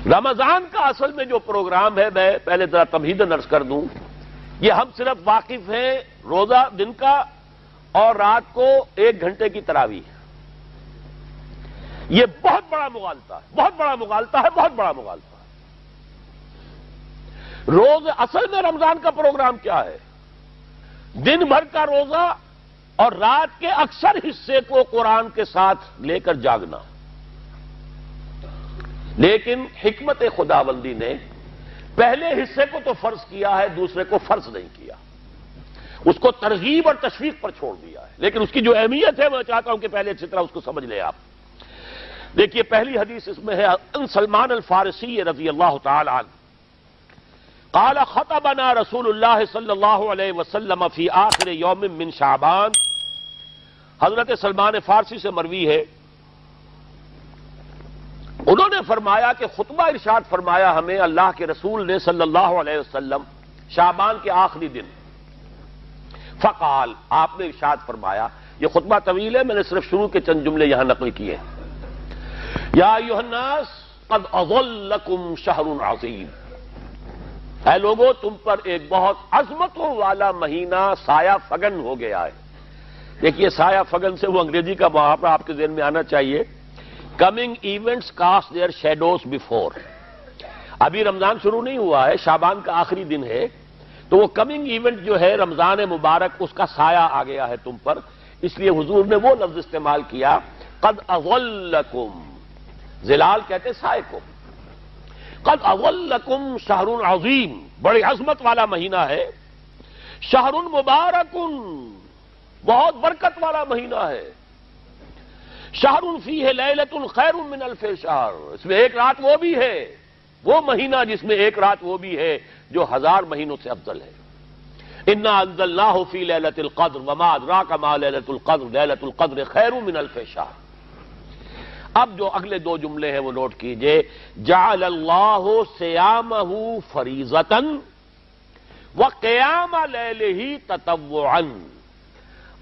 رمضان کا اصل میں جو پروگرام ہے، میں پہلے ذرا تمہیداً عرض کر دوں، یہ ہم صرف واقف ہیں روزہ دن کا اور رات کو 1 گھنٹے کی تراویح. یہ بہت بڑا مغالطہ ہے، بہت بڑا مغالطہ ہے، بہت بڑا مغالطہ ہے. روز اصل میں رمضان کا پروگرام کیا ہے؟ دن بھر کا روزہ اور رات کے اکثر حصے کو قرآن کے ساتھ لے کر جاگنا. لیکن حکمت خداوندی نے پہلے حصے کو تو فرض کیا ہے، دوسرے کو فرض نہیں کیا، اس کو ترغیب اور تشویق پر چھوڑ دیا ہے. لیکن اس کی جو اہمیت ہے میں چاہتا ہوں کہ پہلے اچھی طرح اس کو سمجھ لیں آپ. دیکھیے پہلی حدیث اس میں ہے ان سلمان الفارسی رضی اللہ تعالی عنہ قال خطبنا رسول اللہ صلی اللہ علیہ وسلم فی آخر یوم من شعبان. حضرت سلمان فارسی سے مروی ہے، انہوں نے فرمایا کہ خطبہ ارشاد فرمایا ہمیں اللہ کے رسول نے صلی اللہ علیہ وسلم شعبان کے آخری دن. فقال، آپ نے ارشاد فرمایا، یہ خطبہ طویل ہے، میں نے صرف شروع کے چند جملے یہاں نقل کیے. یا ایھا الناس قد اظلکم شہر عظیم، اے لوگوں تم پر ایک بہت عظمتوں والا مہینہ سایہ فگن ہو گیا ہے. دیکھیے سایہ فگن سے وہ انگریزی کا محاورہ آپ کے ذہن میں آنا چاہیے، coming events cast their shadows before. ابھی رمضان شروع نہیں ہوا ہے، شعبان کا آخری دن ہے، تو وہ کمنگ ایونٹ جو ہے رمضان مبارک اس کا سایہ آ گیا ہے تم پر. اس لیے حضور نے وہ لفظ استعمال کیا قد اظلکم، ظلال کہتے سائے کو. قد اظلکم شہر عظیم، بڑی عظمت والا مہینہ ہے. شہر مبارک، بہت برکت والا مہینہ ہے. شہر فیہ لیلۃ خیر من الف شہر، اس میں ایک رات وہ بھی ہے، وہ مہینہ جس میں ایک رات وہ بھی ہے جو 1000 مہینوں سے افضل ہے. انا انزلناہ فی لیلۃ القدر وما ادراک ما لیلۃ القدر لیلۃ القدر خیر من الف شہر. اب جو اگلے 2 جملے ہیں وہ نوٹ کیجئے. جعل اللہ صیامہ فریضۃ وقیام لیلہ تطوعا،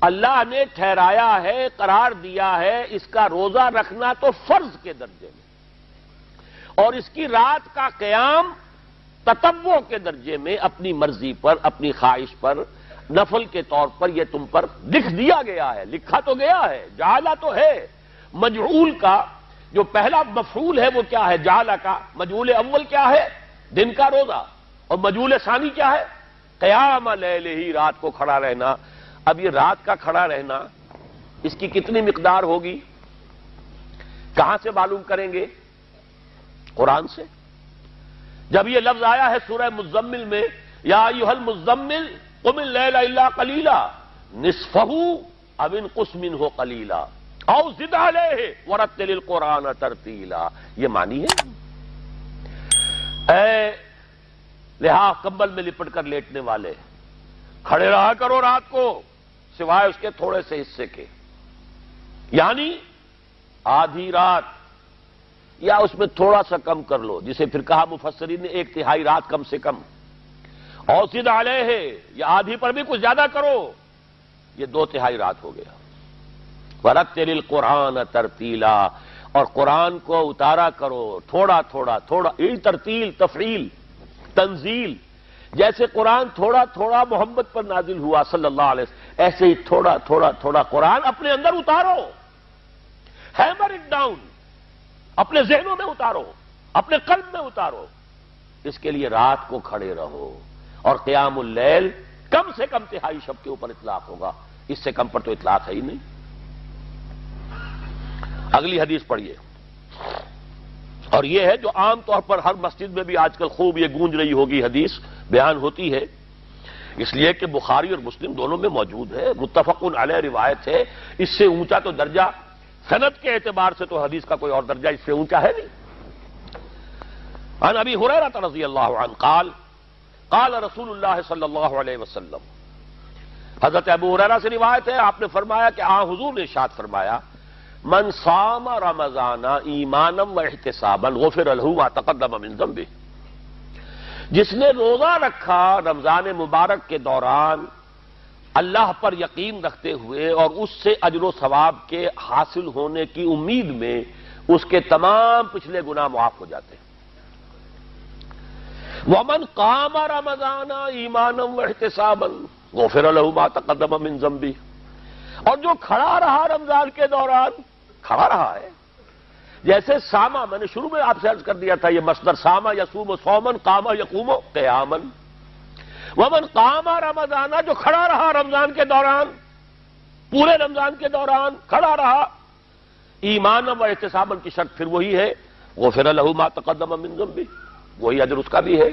اللہ نے ٹھہرایا ہے، قرار دیا ہے اس کا روزہ رکھنا تو فرض کے درجے میں، اور اس کی رات کا قیام تطوع کے درجے میں، اپنی مرضی پر، اپنی خواہش پر، نفل کے طور پر یہ تم پر لکھ دیا گیا ہے. لکھا تو گیا ہے، جعلہ تو ہے. مجعول کا جو پہلا مفعول ہے وہ کیا ہے؟ جعلہ کا. مجعول اول کیا ہے؟ دن کا روزہ. اور مجعول ثانی کیا ہے؟ قیام لیلہ، رات کو کھڑا رہنا. اب یہ رات کا کھڑا رہنا اس کی کتنی مقدار ہوگی؟ کہاں سے معلوم کریں گے؟ قرآن سے. جب یہ لفظ آیا ہے سورہ مزمل میں، یا ایھا المزمل قم اللیل الا قلیلا نصفہ او انقص منہ قلیلا او زد علیہ ورتل القرآن ترتیلا. یہ معنی ہے اے لحاظ کمبل میں لپٹ کر لیٹنے والے، کھڑے رہا کرو رات کو سوائے اس کے تھوڑے سے حصے کے، یعنی آدھی رات یا اس میں تھوڑا سا کم کر لو، جسے پھر کہا مفسرین نے 1/3 رات کم سے کم. اور زد علیہ، یا آدھی پر بھی کچھ زیادہ کرو، یہ 2/3 رات ہو گیا. ورتل القرآن ترتیلا، اور قرآن کو اتارا کرو تھوڑا تھوڑا تھوڑا. یہ ترتیل، تفعیل، تنزیل. جیسے قرآن تھوڑا تھوڑا محمد پر نازل ہوا صلی اللہ علیہ وسلم، ایسے ہی تھوڑا تھوڑا تھوڑا قرآن اپنے اندر اتارو. ہیمر اٹ ڈاؤن، اپنے ذہنوں میں اتارو، اپنے قلب میں اتارو. اس کے لیے رات کو کھڑے رہو. اور قیام اللیل کم سے کم 1/3 شب کے اوپر اطلاق ہوگا، اس سے کم پر تو اطلاق ہے ہی نہیں. اگلی حدیث پڑھیے. اور یہ ہے جو عام طور پر ہر مسجد میں بھی آج کل خوب یہ گونج رہی ہوگی، حدیث بیان ہوتی ہے، اس لیے کہ بخاری اور مسلم دونوں میں موجود ہے، متفق علیہ روایت ہے. اس سے اونچا تو درجہ سند کے اعتبار سے تو حدیث کا کوئی اور درجہ اس سے اونچا ہے نہیں. عن ابی ہریرہ رضی اللہ عنہ قال قال رسول اللہ صلی اللہ علیہ وسلم، حضرت ابو ہریرہ سے روایت ہے، آپ نے فرمایا کہ حضور نے ارشاد فرمایا، من صام رمضان ایمانا واحتسابا غفر له ما تقدم من ذنبه، جس نے روزہ رکھا رمضان مبارک کے دوران اللہ پر یقین رکھتے ہوئے اور اس سے اجر و ثواب کے حاصل ہونے کی امید میں، اس کے تمام پچھلے گناہ معاف ہو جاتے ہیں. ومن قام رمضان ایمانا واحتسابا غفر له ما تقدم من ذنبه، اور جو کھڑا رہا رمضان کے دوران، کھڑا رہا ہے، جیسے ساما، میں نے شروع میں آپ سے عرض کر دیا تھا، یہ مصدر ساما یصوم صومن، قام یقوم قیاما، ومن قام رمضان، جو کھڑا رہا رمضان کے دوران، پورے رمضان کے دوران کھڑا رہا، ایمان و احتسابا کی شرط پھر وہی ہے، غفر له ما تقدم من ذنبه، وہی اجر اس کا بھی ہے،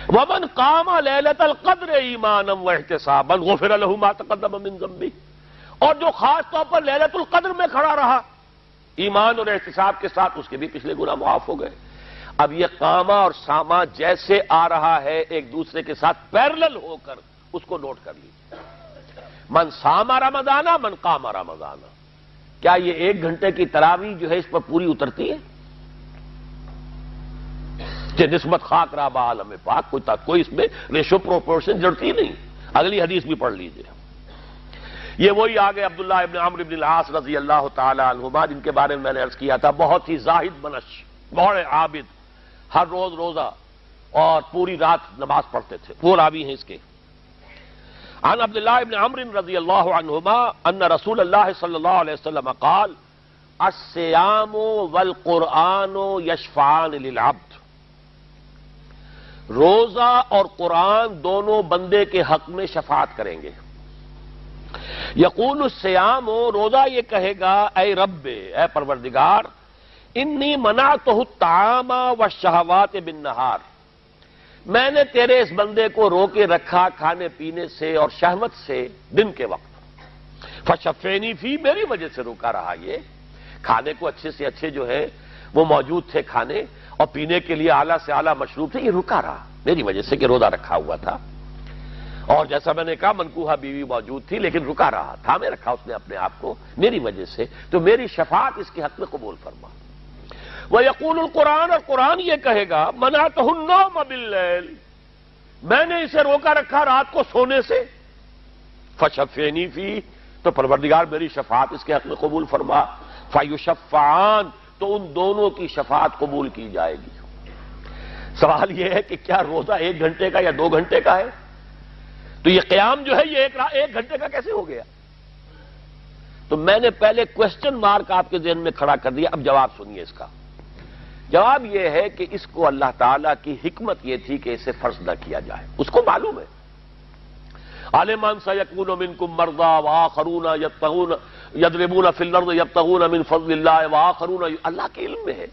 ومن قام لیلۃ القدر ایمانا واحتسابا غفر له ما تقدم من ذنبه، اور جو خاص طور پر لیلۃ القدر میں کھڑا رہا ایمان اور احتساب کے ساتھ، اس کے بھی پچھلے گناہ معاف ہو گئے۔ اب یہ قامہ اور سامہ جیسے آ رہا ہے ایک دوسرے کے ساتھ پیرلل ہو کر، اس کو نوٹ کر لیجیے، من سامہ رمضانہ من قامہ رمضانہ، کیا یہ 1 گھنٹے کی تراویح جو ہے اس پر پوری اترتی ہے؟ کہ نسبت خاک رابع عالم پاک، کوئی اس میں ریشو پروپورشن جڑتی نہیں۔ اگلی حدیث بھی پڑھ لیجیے، یہ وہی آگے عبداللہ ابن عمرو ابن العاص رضی اللہ تعالی عنہما، جن کے بارے میں نے عرض کیا تھا، بہت ہی زاہد منش، بڑے عابد، ہر روز روزہ اور پوری رات نماز پڑھتے تھے، وہ راوی ہیں اس کے۔ عن عبداللہ ابن عمرو رضی اللہ عنہما ان رسول اللہ صلی اللہ علیہ وسلم قال الصیام والقرآن یشفعان للعبد، روزہ اور قرآن دونوں بندے کے حق میں شفاعت کریں گے۔ یقول الصیام، روزہ یہ کہے گا، اے رب، اے پروردگار، انی منعتہ الطعام والشہوات بالنہار، میں نے تیرے اس بندے کو روکے رکھا کھانے پینے سے اور شہوت سے دن کے وقت، فشفینی فی، میری وجہ سے روکا رہا، یہ کھانے کو اچھے سے اچھے جو ہے وہ موجود تھے کھانے، اور پینے کے لیے اعلیٰ سے اعلیٰ مشروب تھے، یہ رکا رہا میری وجہ سے کہ روزہ رکھا ہوا تھا، اور جیسا میں نے کہا منکوحہ بیوی موجود تھی لیکن رکا رہا، تھامے رکھا اس نے اپنے آپ کو میری وجہ سے، تو میری شفاعت اس کے حق میں قبول فرما۔ وَيَقُولُ الْقُرْآنُ، اور قرآن یہ کہے گا، مَنَعْتُهُ النَّوْمَ بِاللَّيْلِ، میں نے اسے روکا رکھا رات کو سونے سے، فَشَفِّعْنِي فِيهِ، تو پروردگار میری شفاعت اس کے حق میں قبول فرما، فَيُشَفَّعَانِ، تو ان دونوں کی شفاعت قبول کی جائے گی۔ سوال یہ ہے کہ کیا روزہ 1 گھنٹے کا یا 2 گھنٹے کا ہے؟ تو یہ قیام جو ہے یہ 1 گھنٹے کا کیسے ہو گیا؟ تو میں نے پہلے کوسچن مارک آپ کے ذہن میں کھڑا کر دیا، اب جواب سنیے اس کا۔ جواب یہ ہے کہ اس کو اللہ تعالیٰ کی حکمت یہ تھی کہ اسے فرض نہ کیا جائے، اس کو معلوم ہے، عالمان سیکون منکم مرضی وآخرون یضربون فی الارض یبتغون من فضل اللہ وآخرون، اللہ کے علم میں ہے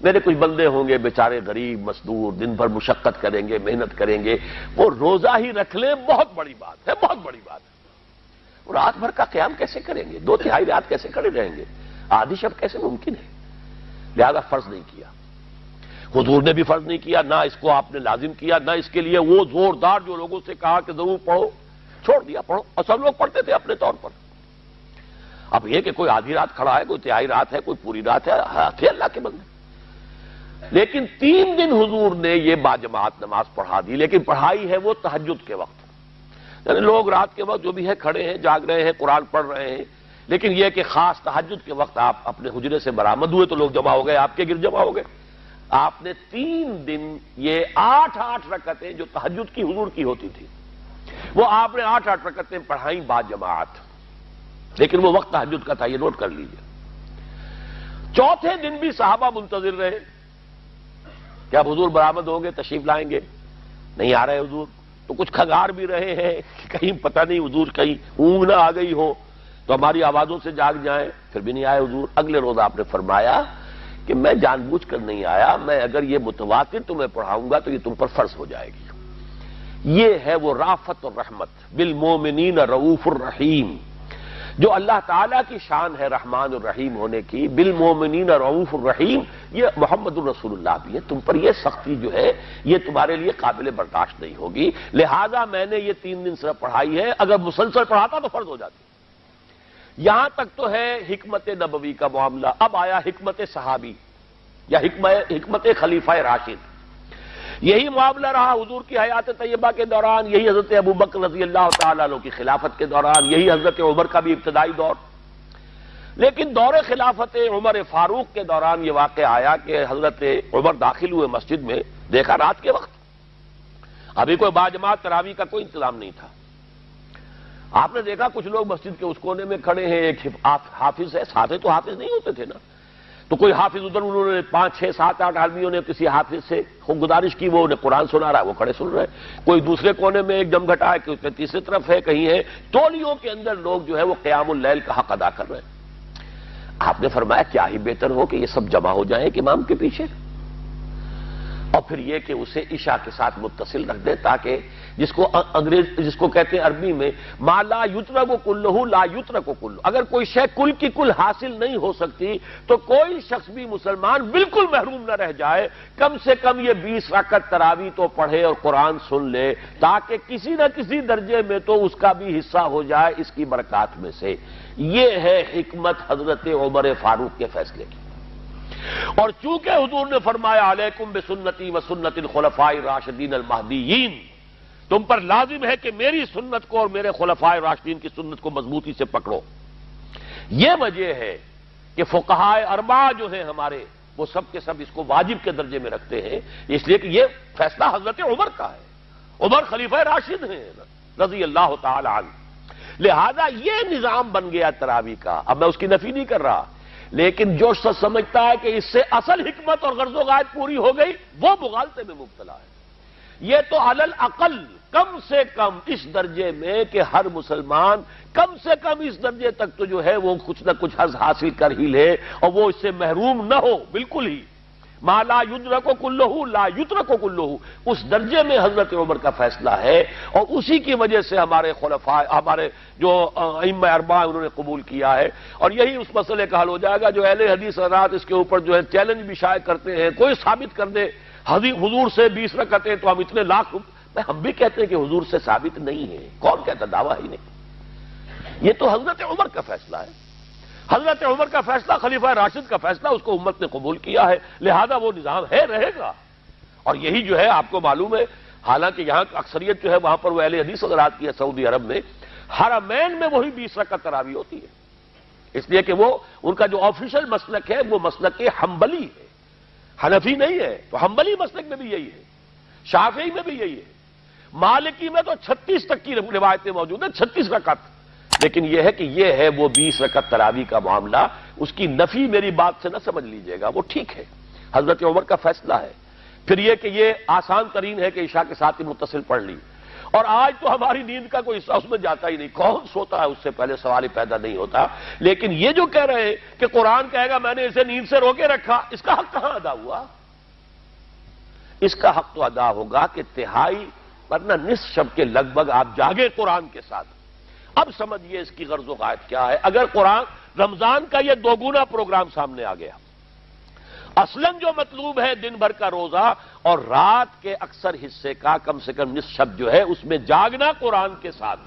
میرے کچھ بندے ہوں گے بیچارے غریب مزدور، دن بھر مشقت کریں گے، محنت کریں گے، وہ روزہ ہی رکھ لیں، بہت بڑی بات ہے، بہت بڑی بات ہے۔ وہ رات بھر کا قیام کیسے کریں گے؟ 2/3 رات کیسے کھڑے رہیں گے؟ آدھی شب کیسے ممکن ہے؟ لہذا فرض نہیں کیا، حضور نے بھی فرض نہیں کیا، نہ اس کو آپ نے لازم کیا، نہ اس کے لیے وہ زوردار جو لوگوں سے کہا کہ ضرور پڑھو، چھوڑ دیا پڑھو، اور سب لوگ پڑھتے تھے اپنے طور پر۔ اب یہ کہ کوئی آدھی رات کھڑا ہے، کوئی 1/3 رات ہے، کوئی پوری رات ہے، تھے اللہ کے بندے۔ لیکن 3 دن حضور نے یہ باجماعت نماز پڑھا دی، لیکن پڑھائی ہے وہ تہجد کے وقت، یعنی لوگ رات کے وقت جو بھی ہے کھڑے ہیں، جاگ رہے ہیں، قرآن پڑھ رہے ہیں، لیکن یہ کہ خاص تہجد کے وقت آپ اپنے حجرے سے برآمد ہوئے تو لوگ جمع ہو گئے، آپ کے گرد جمع ہو گئے۔ آپ نے 3 دن یہ 8 رکعتیں جو تہجد کی حضور کی ہوتی تھی، وہ آپ نے 8 رکعتیں پڑھائیں باجماعت، لیکن وہ وقت تہجد کا تھا، یہ نوٹ کر لیجیے۔ 4تھے دن بھی صحابہ منتظر رہے کہ اب حضور برآمد ہوں گے، تشریف لائیں گے، نہیں آ رہے حضور، تو کچھ کھنگار بھی رہے ہیں کہ کہیں پتہ نہیں حضور کہیں اونگ نہ آ گئی ہو تو ہماری آوازوں سے جاگ جائیں، پھر بھی نہیں آئے حضور۔ اگلے روز آپ نے فرمایا کہ میں جان بوجھ کر نہیں آیا، میں اگر یہ متواتر تمہیں پڑھاؤں گا تو یہ تم پر فرض ہو جائے گی۔ یہ ہے وہ رافت اور رحمت، بالمومنین رؤوف الرحیم، جو اللہ تعالیٰ کی شان ہے رحمان الرحیم ہونے کی، بالمومنین رؤوف الرحیم، یہ محمد الرسول اللہ بھی ہے، تم پر یہ سختی جو ہے یہ تمہارے لیے قابل برداشت نہیں ہوگی، لہذا میں نے یہ 3 دن صرف پڑھائی ہے، اگر مسلسل پڑھاتا تو فرض ہو جاتی۔ یہاں تک تو ہے حکمت نبوی کا معاملہ، اب آیا حکمت صحابی یا حکمت خلیفہ راشد۔ یہی معاملہ رہا حضور کی حیات طیبہ کے دوران، یہی حضرت ابوبکر رضی اللہ تعالیٰ عنہ کی خلافت کے دوران، یہی حضرت عمر کا بھی ابتدائی دور۔ لیکن دور خلافت عمر فاروق کے دوران یہ واقعہ آیا کہ حضرت عمر داخل ہوئے مسجد میں، دیکھا رات کے وقت ابھی کوئی باجماعت تراویح کا کوئی انتظام نہیں تھا. آپ نے دیکھا کچھ لوگ مسجد کے اس کونے میں کھڑے ہیں, ایک حافظ ہے, ساتھ تو حافظ نہیں ہوتے تھے نا, تو کوئی حافظ ادھر, انہوں نے 5 6 7 8 آدمیوں نے کسی حافظ سے گزارش کی, وہ انہیں قرآن سنا رہا ہے, وہ کھڑے سن رہے ہیں. کوئی دوسرے کونے میں ایک جم گھٹا ہے, کوئی تیسری طرف ہے, کہیں ہے, تولیوں کے اندر لوگ جو ہے وہ قیام اللیل کا حق ادا کر رہے ہیں. آپ نے فرمایا کیا ہی بہتر ہو کہ یہ سب جمع ہو جائیں ایک امام کے پیچھے, اور پھر یہ کہ اسے عشاء کے ساتھ متصل رکھ دے, تاکہ جس کو کہتے ہیں عربی میں ما لا یترک کلہ لا یترک کلہ, اگر کوئی شے کل کی کل حاصل نہیں ہو سکتی تو کوئی شخص بھی مسلمان بالکل محروم نہ رہ جائے, کم سے کم یہ 20 رکعت تراویح تو پڑھے اور قرآن سن لے, تاکہ کسی نہ کسی درجے میں تو اس کا بھی حصہ ہو جائے اس کی برکات میں سے. یہ ہے حکمت حضرت عمر فاروق کے فیصلے کی. اور چونکہ حضور نے فرمایا علیکم بسنتی و سنت الخلفاء الراشدین المہدیین, تم پر لازم ہے کہ میری سنت کو اور میرے خلفاء راشدین کی سنت کو مضبوطی سے پکڑو. یہ وجہ ہے کہ فقہاء اربعہ جو ہیں ہمارے, وہ سب کے سب اس کو واجب کے درجے میں رکھتے ہیں, اس لیے کہ یہ فیصلہ حضرت عمر کا ہے. عمر خلیفہ راشد ہیں رضی اللہ تعالی عنہ, لہذا یہ نظام بن گیا تراویح کا. اب میں اس کی نفی نہیں کر رہا, لیکن جو شخص سمجھتا ہے کہ اس سے اصل حکمت اور غرض و غایت پوری ہو گئی, وہ مغالطے میں مبتلا ہے. یہ تو علی الاقل کم سے کم اس درجے میں کہ ہر مسلمان کم سے کم اس درجے تک تو جو ہے وہ کچھ نہ کچھ حظ حاصل کر ہی لے, اور وہ اس سے محروم نہ ہو بالکل ہی. ما لا یدرک کلہ لا یترک کلہ, اس درجے میں حضرت عمر کا فیصلہ ہے, اور اسی کی وجہ سے ہمارے خلفاء, ہمارے جو ائمہ اربعہ انہوں نے قبول کیا ہے. اور یہی اس مسئلے کا حل ہو جائے گا. جو اہل حدیث حضرات اس کے اوپر جو ہے چیلنج بھی شائع کرتے ہیں, کوئی ثابت کر دے حضور سے 20 رکعتیں تو ہم اتنے لاکھ, ہم بھی کہتے ہیں کہ حضور سے ثابت نہیں ہے. کون کہتا, دعویٰ ہی نہیں. یہ تو حضرت عمر کا فیصلہ ہے. حضرت عمر کا فیصلہ, خلیفہ راشد کا فیصلہ, اس کو امت نے قبول کیا ہے, لہذا وہ نظام ہے, رہے گا. اور یہی جو ہے آپ کو معلوم ہے, حالانکہ یہاں اکثریت جو ہے وہاں پر وہ اہل حدیث حضرات کی ہے سعودی عرب میں, حرمین میں وہی 20 رکعت تراویح ہوتی ہے. اس لیے کہ وہ ان کا جو آفیشل مسلک ہے وہ مسلک حنبلی ہے, حنفی نہیں ہے. تو حنبلی مسلک میں بھی یہی ہے, شافعی میں بھی یہی ہے, مالکی میں تو 36 تک کی روایتیں موجود ہیں, 36 رکعت. لیکن یہ ہے کہ یہ ہے وہ 20 رکعت تراویح کا معاملہ, اس کی نفی میری بات سے نہ سمجھ لیجئے گا, وہ ٹھیک ہے, حضرت عمر کا فیصلہ ہے. پھر یہ کہ یہ آسان ترین ہے کہ عشاء کے ساتھ ہی متصل پڑھ لی, اور آج تو ہماری نیند کا کوئی حصہ اس میں جاتا ہی نہیں. کون سوتا ہے, اس سے پہلے سوال ہی پیدا نہیں ہوتا. لیکن یہ جو کہہ رہے ہیں کہ قرآن کہے گا میں نے اسے نیند سے روکے رکھا, اس کا حق کہاں ادا ہوا؟ اس کا حق تو ادا ہوگا کہ تہائی ورنہ نصف شب کے لگ بھگ آپ جاگے قرآن کے ساتھ. اب سمجھیے اس کی غرض و غایت کیا ہے. اگر قرآن رمضان کا یہ دوگنا پروگرام سامنے آ گیا, اصلاً جو مطلوب ہے دن بھر کا روزہ اور رات کے اکثر حصے کا کم سے کم نصف شب جو ہے اس میں جاگنا قرآن کے ساتھ,